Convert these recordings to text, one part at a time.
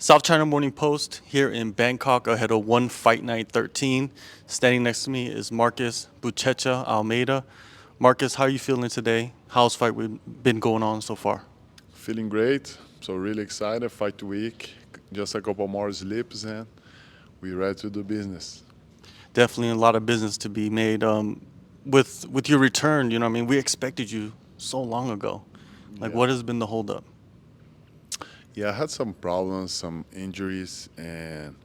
South China Morning Post here in Bangkok ahead of One Fight Night 13. Standing next to me is Marcus Buchecha Almeida. Marcus, how are you feeling today? How's fight been going on so far? Feeling great. So really excited. Fight week. Just a couple more sleeps and we're ready to do business. Definitely a lot of business to be made. With your return, you know, what I mean, we expected you so long ago. Like, Yeah. what has been the holdup? Yeah, I had some problems, some injuries, and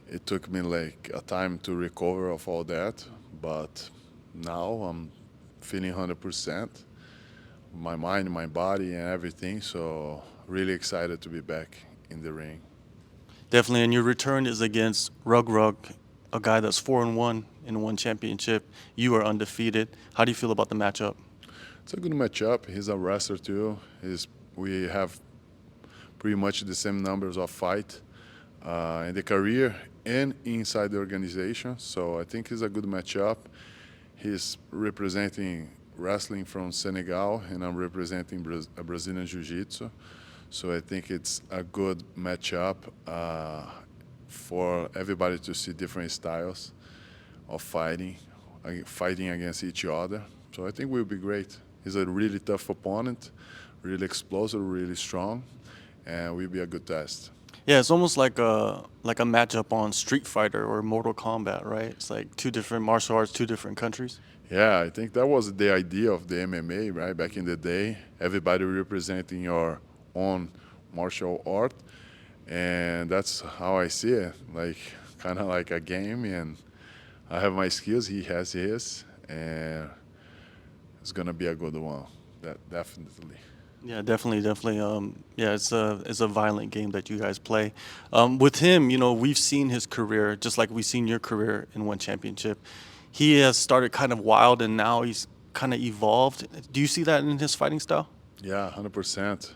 it took me like a time to recover of all that. But now I'm feeling 100%. My mind, my body, and everything. So really excited to be back in the ring. Definitely, and your return is against Reug Reug, a guy that's 4-1 in one championship. You are undefeated. How do you feel about the matchup? It's a good matchup. He's a wrestler too. We have pretty much the same numbers of fight in the career and inside the organization. So I think it's a good matchup. He's representing wrestling from Senegal, and I'm representing Brazilian Jiu-Jitsu. So I think it's a good matchup for everybody to see different styles of fighting against each other. So I think we'll be great. He's a really tough opponent, really explosive, really strong, and will be a good test. Yeah, it's almost like a matchup on Street Fighter or Mortal Kombat, right? It's like two different martial arts, two different countries. Yeah, I think that was the idea of the MMA, right? Back in the day, everybody representing your own martial art, and that's how I see it. Like kind of like a game, and I have my skills, he has his, and it's gonna be a good one. That definitely. Yeah, definitely, definitely. Yeah, it's a violent game that you guys play. With him, you know, we've seen his career just like we've seen your career in one championship. He has started kind of wild, and now he's kind of evolved. Do you see that in his fighting style? Yeah, 100%.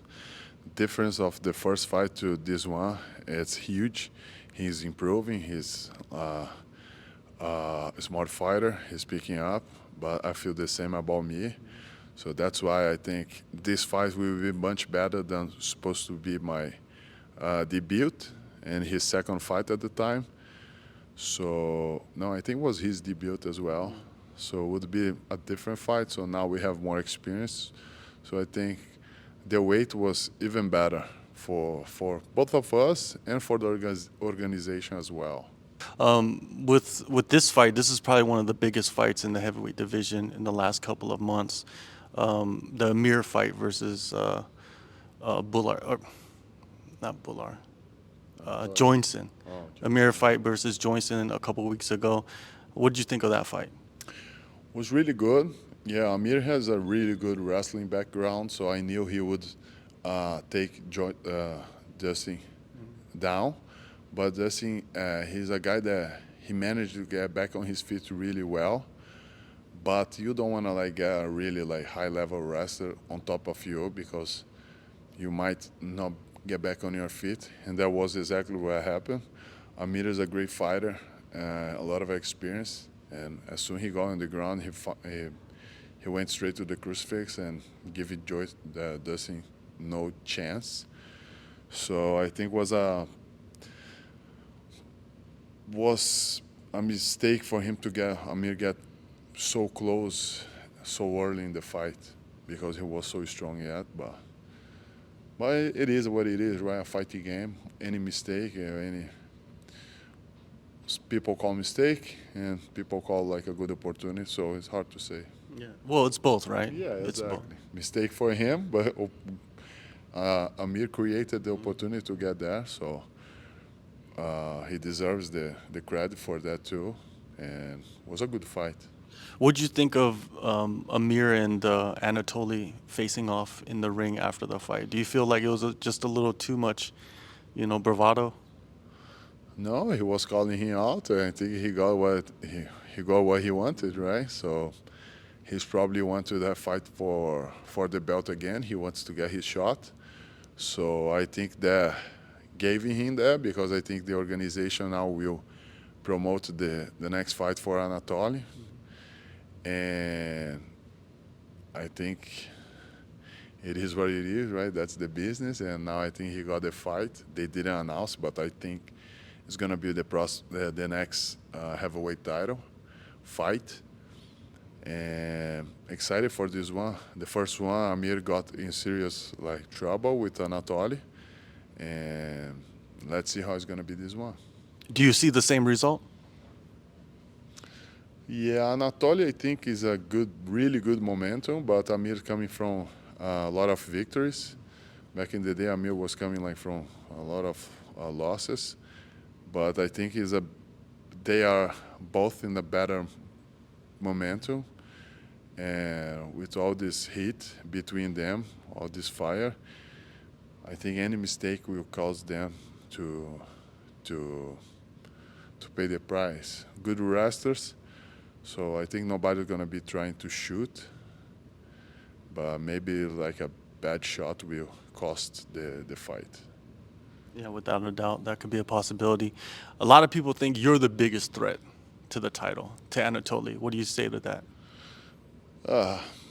Difference of the first fight to this one, it's huge. He's improving. He's a smart fighter. He's picking up, but I feel the same about me. So that's why I think this fight will be much better than supposed to be my debut and his second fight at the time. So no, I think it was his debut as well. So it would be a different fight. So now we have more experience. So I think the weight was even better for both of us and for the organization as well. With this fight, this is probably one of the biggest fights in the heavyweight division in the last couple of months. The Amir fight versus Bular, or not Bular, Joinson. Oh, Amir fight versus Joinson a couple weeks ago. What did you think of that fight? was really good. Yeah, Amir has a really good wrestling background, so I knew he would take Dustin down. But Dustin, he's a guy that he managed to get back on his feet really well. But you don't want to like get a really like high level wrestler on top of you because you might not get back on your feet, and that was exactly what happened. Amir is a great fighter, a lot of experience, and as soon as he got on the ground, he went straight to the crucifix and give it Joyce Dustin no chance. So I think was a mistake for him to get Amir get so close so early in the fight because he was so strong yet, but it is what it is, right? A fighting game. Any mistake, any people call mistake, and people call like a good opportunity. So it's hard to say. Yeah. Well, it's both, right? Yeah, It's both. exactly. Mistake for him, but Amir created the opportunity to get there, so he deserves the credit for that too, and it was a good fight. What did you think of Amir and Anatoly facing off in the ring after the fight? Do you feel like it was just a little too much, bravado? No, he was calling him out. I think he got what he wanted, right? So he's probably wanted that fight for the belt again. He wants to get his shot. So I think that gave him that because I think the organization now will promote the next fight for Anatoly. And I think it is what it is, right? That's the business. And now I think he got the fight. They didn't announce, but I think it's gonna be the next heavyweight title fight. And excited for this one. The first one, Amir got in serious trouble with Anatoly, and let's see how it's gonna be this one. Do you see the same result? Yeah, Anatoly I think is a really good momentum, but Amir coming from a lot of victories. Back in the day, Amir was coming from a lot of losses, but I think they are both in a better momentum, and with all this heat between them, all this fire, I think any mistake will cause them to pay the price. Good wrestlers, so I think nobody's gonna be trying to shoot, but maybe a bad shot will cost the fight. Yeah, without a doubt, that could be a possibility. A lot of people think you're the biggest threat to the title, to Anatoly. What do you say to that?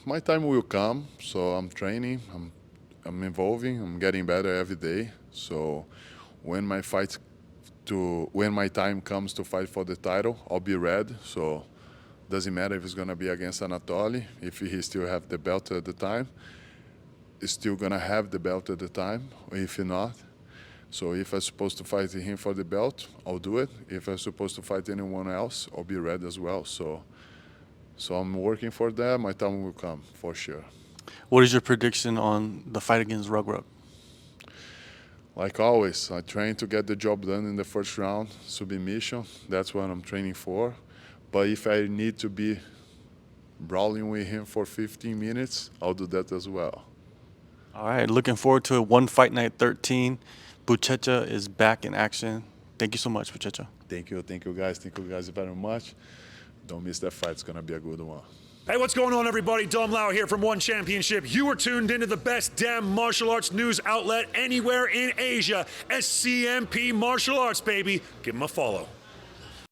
My time will come, so I'm training, I'm evolving, I'm getting better every day. So when when my time comes to fight for the title, I'll be ready. So doesn't matter if it's gonna be against Anatoly, if he still have the belt at the time, he's still gonna have the belt at the time, or if not. So if I'm supposed to fight him for the belt, I'll do it. If I'm supposed to fight anyone else, I'll be ready as well. So I'm working for that. My time will come, for sure. What is your prediction on the fight against Reug Reug? Like always, I train to get the job done in the first round, submission. That's what I'm training for. But if I need to be brawling with him for 15 minutes, I'll do that as well. All right, looking forward to it. One Fight Night 13. Buchecha is back in action. Thank you so much, Buchecha. Thank you guys. Thank you guys very much. Don't miss that fight. It's gonna be a good one. Hey, what's going on, everybody? Dom Lau here from One Championship. You are tuned into the best damn martial arts news outlet anywhere in Asia. SCMP Martial Arts, baby. Give them a follow.